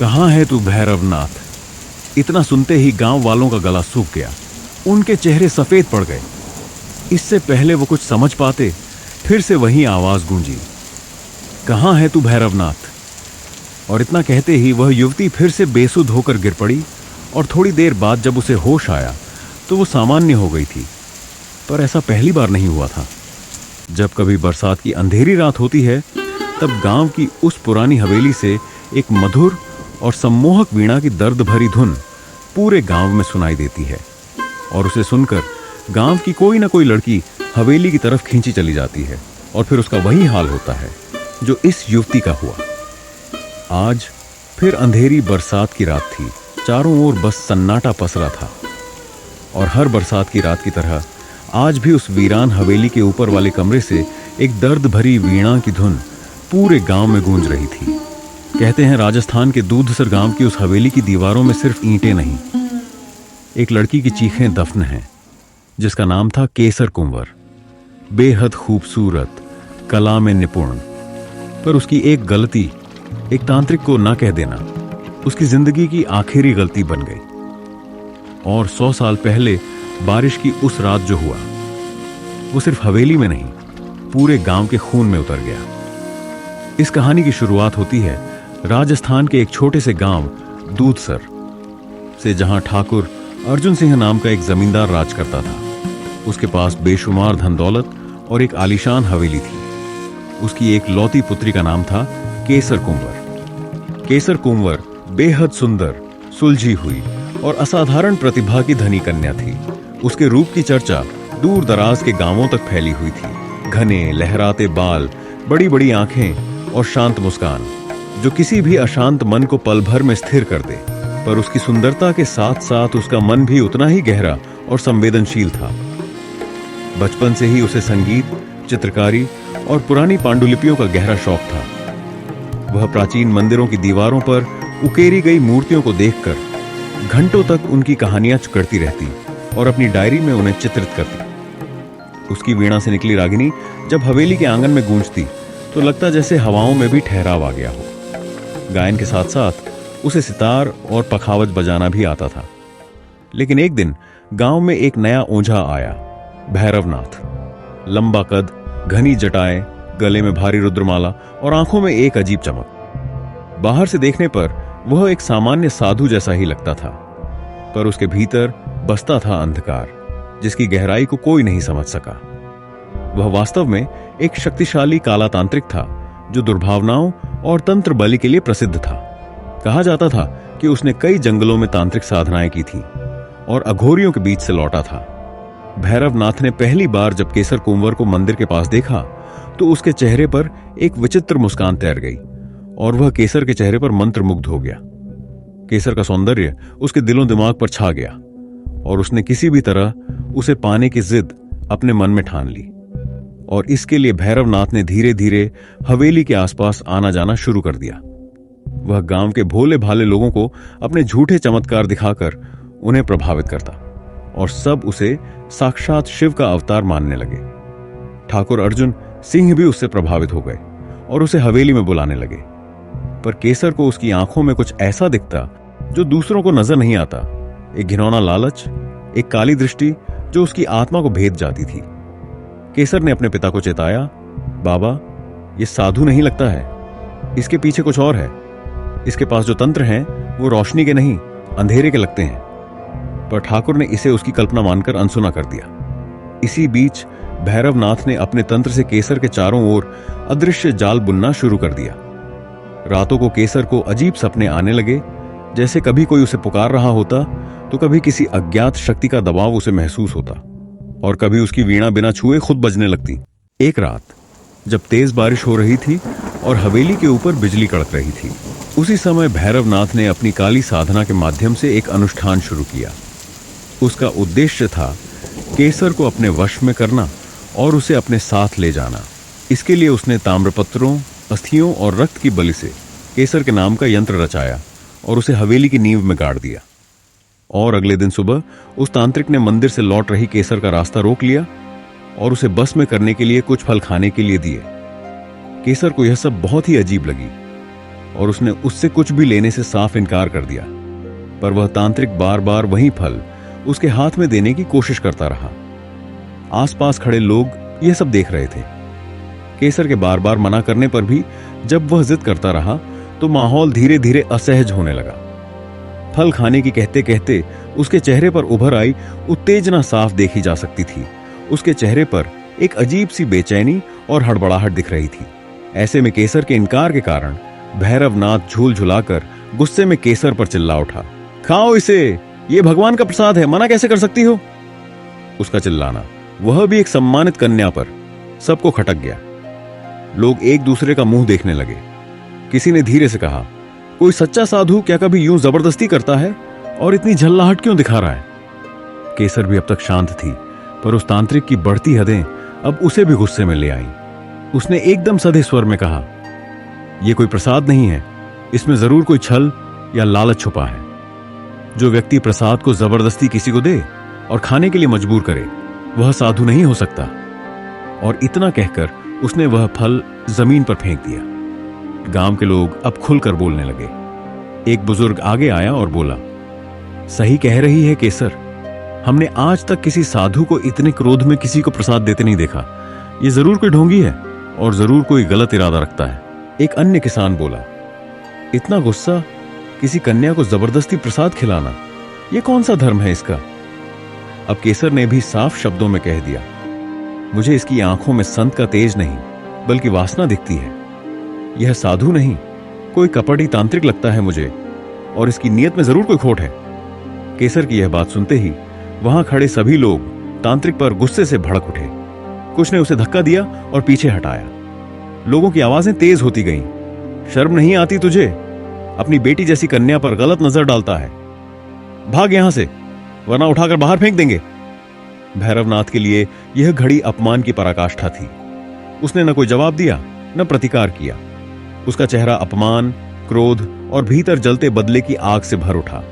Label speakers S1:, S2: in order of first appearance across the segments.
S1: कहाँ है तू भैरवनाथ? इतना सुनते ही गांव वालों का गला सूख गया। उनके चेहरे सफेद पड़ गए। इससे पहले वो कुछ समझ पाते, फिर से वही आवाज गूंजी, कहाँ है तू भैरवनाथ? और इतना कहते ही वह युवती फिर से बेसुध होकर गिर पड़ी और थोड़ी देर बाद जब उसे होश आया तो वो सामान्य हो गई थी। पर ऐसा पहली बार नहीं हुआ था। जब कभी बरसात की अंधेरी रात होती है तब गांव की उस पुरानी हवेली से एक मधुर और सम्मोहक वीणा की दर्द भरी धुन पूरे गांव में सुनाई देती है और उसे सुनकर गांव की कोई ना कोई लड़की हवेली की तरफ खींची चली जाती है और फिर उसका वही हाल होता है जो इस युवती का हुआ। आज फिर अंधेरी बरसात की रात थी। चारों ओर बस सन्नाटा पसरा था और हर बरसात की रात की तरह आज भी उस वीरान हवेली के ऊपर वाले कमरे से एक दर्द भरी वीणा की धुन पूरे गांव में गूंज रही थी। कहते हैं राजस्थान के दूधसर गांव की उस हवेली की दीवारों में सिर्फ ईंटें नहीं, एक लड़की की चीखें दफन हैं जिसका नाम था केसर कुंवर। बेहद खूबसूरत, कला में निपुण, पर उसकी एक गलती एक तांत्रिक को ना कह देना उसकी जिंदगी की आखिरी गलती बन गई। और 100 साल पहले बारिश की उस रात जो हुआ वो सिर्फ हवेली में नहीं, पूरे गांव के खून में उतर गया। इस कहानी की शुरुआत होती है राजस्थान के एक छोटे से गांव दूधसर से, जहां ठाकुर अर्जुन सिंह नाम का एक जमींदार राज करता था। उसके पास बेशुमार धन दौलत और एक आलीशान हवेली थी। उसकी एक लौती पुत्री का नाम था केसर कुंवर। केसर कुंवर बेहद सुंदर, सुलझी हुई और असाधारण प्रतिभा की धनी कन्या थी। उसके रूप की चर्चा दूर दराज के गांवों तक फैली हुई थी। घने लहराते बाल, बड़ी बड़ी आंखें और शांत मुस्कान जो किसी भी अशांत मन को पल भर में स्थिर कर दे। पर उसकी सुंदरता के साथ साथ उसका मन भी उतना ही गहरा और संवेदनशील था। बचपन से ही उसे संगीत, चित्रकारी और पुरानी पांडुलिपियों का गहरा शौक था। वह प्राचीन मंदिरों की दीवारों पर उकेरी गई मूर्तियों को देखकर घंटों तक उनकी कहानियां करती रहती और अपनी डायरी में उन्हें चित्रित करती। उसकी वीणा से निकली रागिनी जब हवेली के आंगन में गूंजती तो लगता जैसे हवाओं में भी ठहराव आ गया हो। गायन के साथ साथ उसे सितार और पखावज बजाना भी आता था। लेकिन एक दिन गांव में एक नया ओझा आया, भैरवनाथ। लंबा कद, घनी जटाएं, गले में भारी रुद्रमाला और आंखों में एक अजीब चमक। बाहर से देखने पर वह एक सामान्य साधु जैसा ही लगता था, पर उसके भीतर बसता था अंधकार जिसकी गहराई को कोई नहीं समझ सका। वह वास्तव में एक शक्तिशाली काला तांत्रिक था जो दुर्भावनाओं और तंत्र बलि के लिए प्रसिद्ध था। कहा जाता था कि उसने कई जंगलों में तांत्रिक साधनाएं की थी और अघोरियों के बीच से लौटा था। भैरवनाथ ने पहली बार जब केसर कुंवर को मंदिर के पास देखा तो उसके चेहरे पर एक विचित्र मुस्कान तैर गई और वह केसर के चेहरे पर मंत्रमुग्ध हो गया। केसर का सौंदर्य उसके दिलों दिमाग पर छा गया और उसने किसी भी तरह उसे पाने की जिद अपने मन में ठान ली। और इसके लिए भैरवनाथ ने धीरे धीरे हवेली के आसपास आना जाना शुरू कर दिया। वह गांव के भोले भाले लोगों को अपने झूठे चमत्कार दिखाकर उन्हें प्रभावित करता और सब उसे साक्षात शिव का अवतार मानने लगे। ठाकुर अर्जुन सिंह भी उससे प्रभावित हो गए और उसे हवेली में बुलाने लगे। पर केसर को उसकी आंखों में कुछ ऐसा दिखता जो दूसरों को नजर नहीं आता। एक घिनौना लालच, एक काली दृष्टि जो उसकी आत्मा को भेद जाती थी। केसर ने अपने पिता को चेताया, बाबा, ये साधु नहीं लगता है, इसके पीछे कुछ और है। इसके पास जो तंत्र हैं वो रोशनी के नहीं, अंधेरे के लगते हैं। पर ठाकुर ने इसे उसकी कल्पना मानकर अनसुना कर दिया। इसी बीच भैरवनाथ ने अपने तंत्र से केसर के चारों ओर अदृश्य जाल बुनना शुरू कर दिया। रातों को केसर को अजीब सपने आने लगे, जैसे कभी कोई उसे पुकार रहा होता तो कभी किसी अज्ञात शक्ति का दबाव उसे महसूस होता और कभी उसकी वीणा बिना छुए खुद बजने लगती। एक रात जब तेज बारिश हो रही थी और हवेली के ऊपर बिजली कड़क रही थी, उसी समय भैरवनाथ ने अपनी काली साधना के माध्यम से एक अनुष्ठान शुरू किया। उसका उद्देश्य था केसर को अपने वश में करना और उसे अपने साथ ले जाना। इसके लिए उसने ताम्रपत्रों, अस्थियों और रक्त की बलि से केसर के नाम का यंत्र रचाया और उसे हवेली की नींव में गाड़ दिया। और अगले दिन सुबह उस तांत्रिक ने मंदिर से लौट रही केसर का रास्ता रोक लिया और उसे बस में करने के लिए कुछ फल खाने के लिए दिए। केसर को यह सब बहुत ही अजीब लगी। और उसने उससे कुछ भी लेने से साफ इनकार कर दिया। पर वह तांत्रिक बार बार वही फल उसके हाथ में देने की कोशिश करता रहा। आसपास खड़े लोग यह सब देख रहे थे। केसर के बार बार मना करने पर भी जब वह जिद करता रहा तो माहौल धीरे धीरे असहज होने लगा। फल खाने की कहते कहते उसके चेहरे पर उभर आई उत्तेजना साफ देखी जा सकती थी। उसके चेहरे पर एक अजीब सी बेचैनी और हड़बड़ाहट दिख रही थी। ऐसे में केसर के इनकार के कारण भैरवनाथ झूल झुलाकर गुस्से में केसर पर चिल्ला उठा, खाओ इसे, ये भगवान का प्रसाद है, मना कैसे कर सकती हो। उसका चिल्लाना, वह भी एक सम्मानित कन्या पर, सबको खटक गया। लोग एक दूसरे का मुंह देखने लगे। किसी ने धीरे से कहा, कोई सच्चा साधु क्या कभी यूं जबरदस्ती करता है और इतनी झल्लाहट क्यों दिखा रहा है। केसर भी अब तक शांत थी, पर उस तांत्रिक की बढ़ती हदें अब उसे भी गुस्से में ले आईं। उसने एकदम सधे स्वर में कहा, यह कोई प्रसाद नहीं है, इसमें जरूर कोई छल या लालच छुपा है। जो व्यक्ति प्रसाद को जबरदस्ती किसी को दे और खाने के लिए मजबूर करे, वह साधु नहीं हो सकता। और इतना कहकर उसने वह फल जमीन पर फेंक दिया। गांव के लोग अब खुलकर बोलने लगे। एक बुजुर्ग आगे आया और बोला, सही कह रही है केसर, हमने आज तक किसी साधु को इतने क्रोध में किसी को प्रसाद देते नहीं देखा। यह जरूर कोई ढोंगी है और जरूर कोई गलत इरादा रखता है। एक अन्य किसान बोला, इतना गुस्सा, किसी कन्या को जबरदस्ती प्रसाद खिलाना, यह कौन सा धर्म है इसका। अब केसर ने भी साफ शब्दों में कह दिया, मुझे इसकी आंखों में संत का तेज नहीं बल्कि वासना दिखती है। यह साधु नहीं, कोई कपटी तांत्रिक लगता है मुझे, और इसकी नीयत में जरूर कोई खोट है। केसर की यह बात सुनते ही वहां खड़े सभी लोग तांत्रिक पर गुस्से से भड़क उठे। कुछ ने उसे धक्का दिया और पीछे हटाया। लोगों की आवाजें तेज होती गईं। शर्म नहीं आती तुझे, अपनी बेटी जैसी कन्या पर गलत नजर डालता है, भाग यहां से वरना उठाकर बाहर फेंक देंगे। भैरवनाथ के लिए यह घड़ी अपमान की पराकाष्ठा थी। उसने न कोई जवाब दिया न प्रतिकार किया। उसका चेहरा अपमान, क्रोध और भीतर जलते बदले की आग से भर उठा।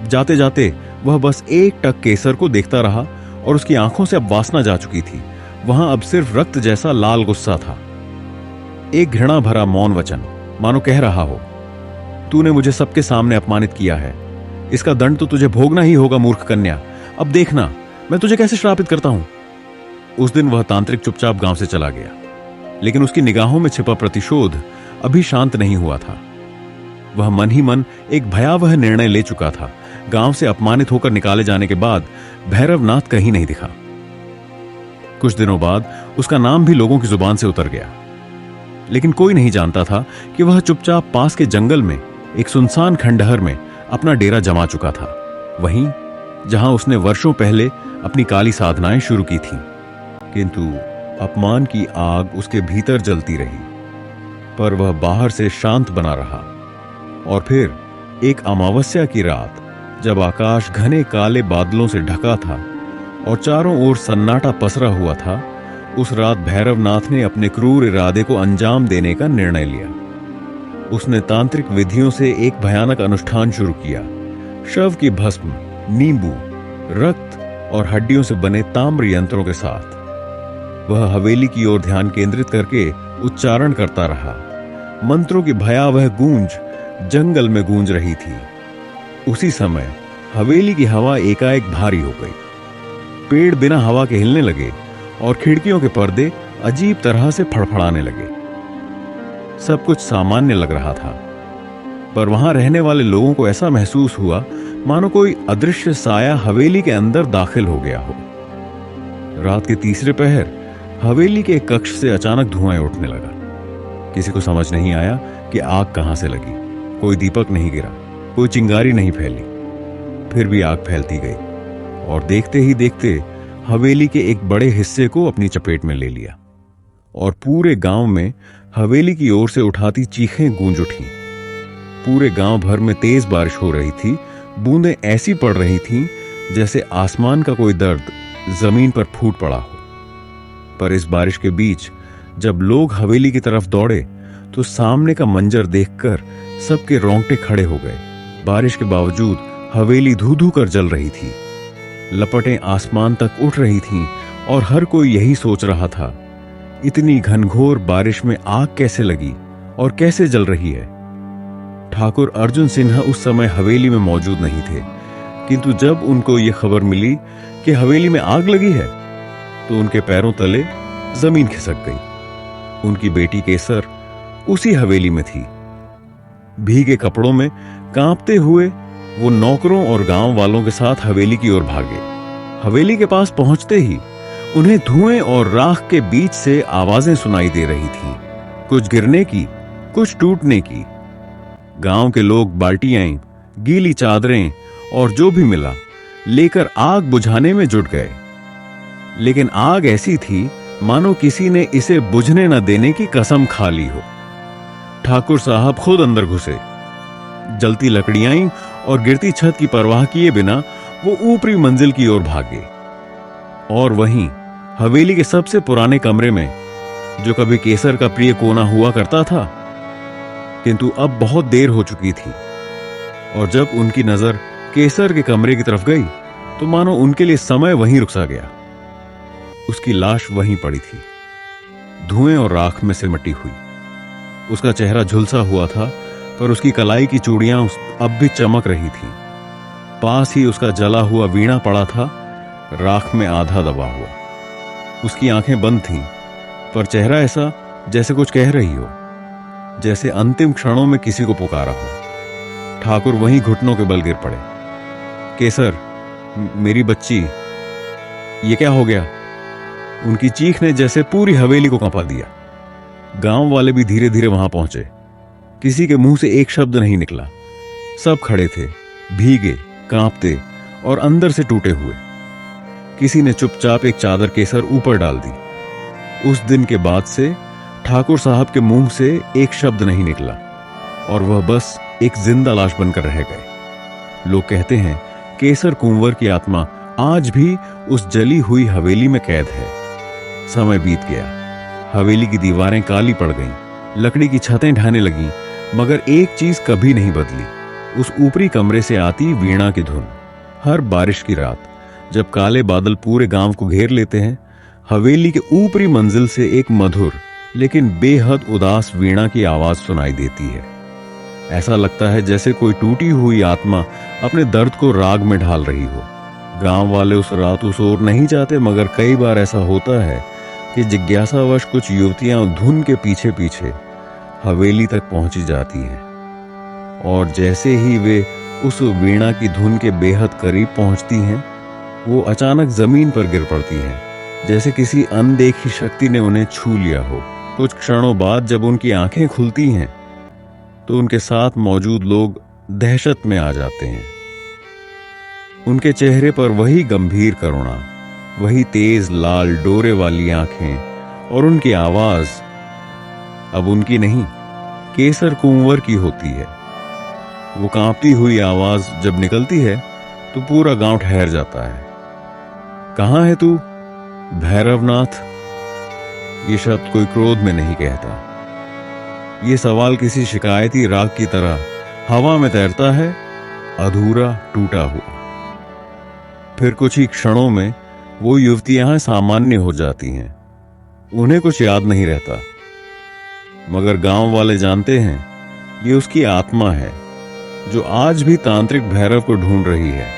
S1: जाते जाते वह बस एक टक केसर को देखता रहा और उसकी आंखों से अब वासना जा चुकी थी। वहां अब सिर्फ रक्त जैसा लाल गुस्सा था। एक घृणा भरा मौन वचन, मानो कह रहा हो, तूने मुझे सबके सामने अपमानित किया है, इसका दंड तो तुझे भोगना ही होगा मूर्ख कन्या। अब देखना मैं तुझे कैसे श्रापित करता हूं। उस दिन वह तांत्रिक चुपचाप गांव से चला गया, लेकिन उसकी निगाहों में छिपा प्रतिशोध अभी शांत नहीं हुआ था। वह मन ही मन एक भयावह निर्णय ले चुका था। गांव से अपमानित होकर निकाले जाने के बाद भैरवनाथ कहीं नहीं दिखा। कुछ दिनों बाद उसका नाम भी लोगों की जुबान से उतर गया, लेकिन कोई नहीं जानता था कि वह चुपचाप पास के जंगल में एक सुनसान खंडहर में अपना डेरा जमा चुका था, वहीं जहां उसने वर्षों पहले अपनी काली साधनाएं शुरू की थीं। किंतु अपमान की आग उसके भीतर जलती रही, पर वह बाहर से शांत बना रहा। और फिर एक अमावस्या की रात, जब आकाश घने काले बादलों से ढका था और चारों ओर सन्नाटा पसरा हुआ था, उस रात भैरवनाथ ने अपने क्रूर इरादे को अंजाम देने का निर्णय लिया। उसने तांत्रिक विधियों से एक भयानक अनुष्ठान शुरू किया। शव की भस्म, नींबू, रक्त और हड्डियों से बने ताम्र यंत्रों के साथ वह हवेली की ओर ध्यान केंद्रित करके उच्चारण करता रहा। मंत्रों की भयावह गूंज जंगल में गूंज रही थी। उसी समय हवेली की हवा एकाएक भारी हो गई। पेड़ बिना हवा के हिलने लगे और खिड़कियों के पर्दे अजीब तरह से फड़फड़ाने लगे। सब कुछ सामान्य लग रहा था, पर वहां रहने वाले लोगों को ऐसा महसूस हुआ मानो कोई अदृश्य साया हवेली के अंदर दाखिल हो गया हो। रात के तीसरे पहर हवेली के एक कक्ष से अचानक धुआं उठने लगा। किसी को समझ नहीं आया कि आग कहां से लगी। कोई दीपक नहीं गिरा, कोई चिंगारी नहीं फैली, फिर भी आग फैलती गई और देखते ही देखते हवेली के एक बड़े हिस्से को अपनी चपेट में ले लिया। और पूरे गांव में हवेली की ओर से उठाती चीखें गूंज उठी। पूरे गांव भर में तेज बारिश हो रही थी। बूंदें ऐसी पड़ रही थीं जैसे आसमान का कोई दर्द जमीन पर फूट पड़ा हो। पर इस बारिश के बीच जब लोग हवेली की तरफ दौड़े तो सामने का मंजर देखकर सबके रोंगटे खड़े हो गए। बारिश के बावजूद हवेली धू-धू कर जल रही थी। लपटें आसमान तक उठ रही थीं और हर कोई यही सोच रहा था, इतनी घनघोर बारिश में आग कैसे लगी और कैसे जल रही है। ठाकुर अर्जुन सिन्हा उस समय हवेली में मौजूद नहीं थे, किंतु जब उनको यह खबर मिली कि हवेली में आग लगी है तो उनके पैरों तले जमीन खिसक गई। उनकी बेटी केसर उसी हवेली में थी। भीगे कपड़ों में कांपते हुए वो नौकरों और गांव वालों के साथ हवेली की ओर भागे। हवेली के पास पहुंचते ही उन्हें धुएं और राख के बीच से आवाजें सुनाई दे रही थीं, कुछ गिरने की, कुछ टूटने की। गांव के लोग बाल्टियां, गीली चादरें और जो भी मिला लेकर आग बुझाने में जुट गए, लेकिन आग ऐसी थी मानो किसी ने इसे बुझने न देने की कसम खा ली हो। ठाकुर साहब खुद अंदर घुसे। जलती लकड़ियां और गिरती छत की परवाह किए बिना वो ऊपरी मंजिल की ओर भागे। और वहीं हवेली के सबसे पुराने कमरे में, जो कभी केसर का प्रिय कोना हुआ करता था, किंतु अब बहुत देर हो चुकी थी, और जब उनकी नजर केसर के कमरे की तरफ गई तो मानो उनके लिए समय वहीं रुक सा गया। उसकी लाश वहीं पड़ी थी, धुएं और राख में सिमटी हुई। उसका चेहरा झुलसा हुआ था, पर उसकी कलाई की चूड़ियां अब भी चमक रही थीं। पास ही उसका जला हुआ वीणा पड़ा था, राख में आधा दबा हुआ। उसकी आंखें बंद थीं, पर चेहरा ऐसा जैसे कुछ कह रही हो, जैसे अंतिम क्षणों में किसी को पुकारा हो। ठाकुर वहीं घुटनों के बल गिर पड़े। केसर, मेरी बच्ची, ये क्या हो गया? उनकी चीख ने जैसे पूरी हवेली को कंपा दिया। गांव वाले भी धीरे धीरे वहां पहुंचे। किसी के मुंह से एक शब्द नहीं निकला। सब खड़े थे, भीगे, कांपते और अंदर से टूटे हुए। किसी ने चुपचाप एक चादर केसर ऊपर डाल दी। उस दिन के बाद से ठाकुर साहब के मुंह से एक शब्द नहीं निकला, और वह बस एक जिंदा लाश बनकर रह गए। लोग कहते हैं केसर कुंवर की आत्मा आज भी उस जली हुई हवेली में कैद है। समय बीत गया, हवेली की दीवारें काली पड़ गईं, लकड़ी की छतें ढहने लगीं, मगर एक चीज कभी नहीं बदली, उस ऊपरी कमरे से आती वीणा की धुन। हर बारिश की रात जब काले बादल पूरे गांव को घेर लेते हैं, हवेली के ऊपरी मंजिल से एक मधुर लेकिन बेहद उदास वीणा की आवाज सुनाई देती है। ऐसा लगता है जैसे कोई टूटी हुई आत्मा अपने दर्द को राग में ढाल रही हो। गांव वाले उस रात उस ओर नहीं जाते, मगर कई बार ऐसा होता है कि जिज्ञासावश कुछ युवतियां धुन के पीछे पीछे हवेली तक पहुंची जाती हैं, और जैसे ही वे उस वीणा की धुन के बेहद करीब पहुंचती हैं, वो अचानक जमीन पर गिर पड़ती हैं, जैसे किसी अनदेखी शक्ति ने उन्हें छू लिया हो। कुछ क्षणों बाद जब उनकी आंखें खुलती हैं तो उनके साथ मौजूद लोग दहशत में आ जाते हैं। उनके चेहरे पर वही गंभीर करुणा, वही तेज लाल डोरे वाली आंखें, और उनकी आवाज अब उनकी नहीं, केसर कुंवर की होती है। वो कांपती हुई आवाज जब निकलती है तो पूरा गांव ठहर जाता है। कहां है तू, भैरवनाथ? ये शब्द कोई क्रोध में नहीं कहता। ये सवाल किसी शिकायती राग की तरह हवा में तैरता है, अधूरा, टूटा हुआ। फिर कुछ ही क्षणों में वो युवतियां सामान्य हो जाती हैं। उन्हें कुछ याद नहीं रहता, मगर गांव वाले जानते हैं ये उसकी आत्मा है, जो आज भी तांत्रिक भैरव को ढूंढ रही है।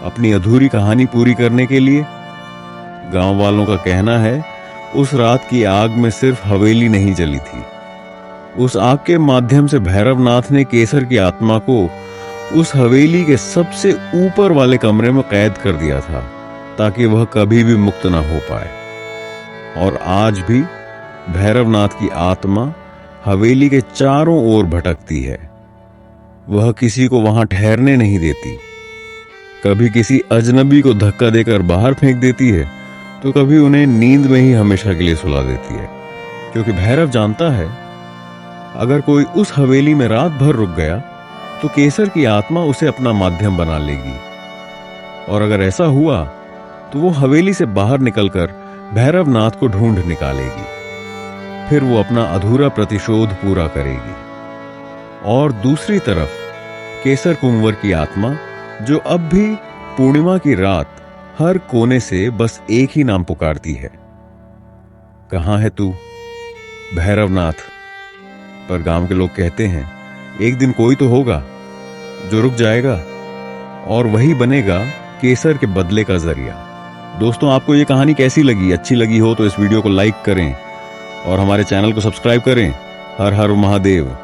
S1: अपनी अधूरी कहानी पूरी करने के लिए गांव वालों का कहना है उस रात की आग में सिर्फ हवेली नहीं जली थी। उस आग के माध्यम से भैरवनाथ ने केसर की आत्मा को उस हवेली के सबसे ऊपर वाले कमरे में कैद कर दिया था, ताकि वह कभी भी मुक्त ना हो पाए। और आज भी भैरवनाथ की आत्मा हवेली के चारों ओर भटकती है। वह किसी को वहां ठहरने नहीं देती। कभी किसी अजनबी को धक्का देकर बाहर फेंक देती है, तो कभी उन्हें नींद में ही हमेशा के लिए सुला देती है, क्योंकि भैरव जानता है अगर कोई उस हवेली में रात भर रुक गया तो केसर की आत्मा उसे अपना माध्यम बना लेगी, और अगर ऐसा हुआ तो वो हवेली से बाहर निकलकर भैरवनाथ को ढूंढ निकालेगी। फिर वो अपना अधूरा प्रतिशोध पूरा करेगी। और दूसरी तरफ केसर कुंवर की आत्मा, जो अब भी पूर्णिमा की रात हर कोने से बस एक ही नाम पुकारती है, कहां है तू, भैरवनाथ? पर गांव के लोग कहते हैं एक दिन कोई तो होगा जो रुक जाएगा और वही बनेगा केसर के बदले का जरिया। दोस्तों, आपको ये कहानी कैसी लगी? अच्छी लगी हो तो इस वीडियो को लाइक करें और हमारे चैनल को सब्सक्राइब करें। हर हर महादेव।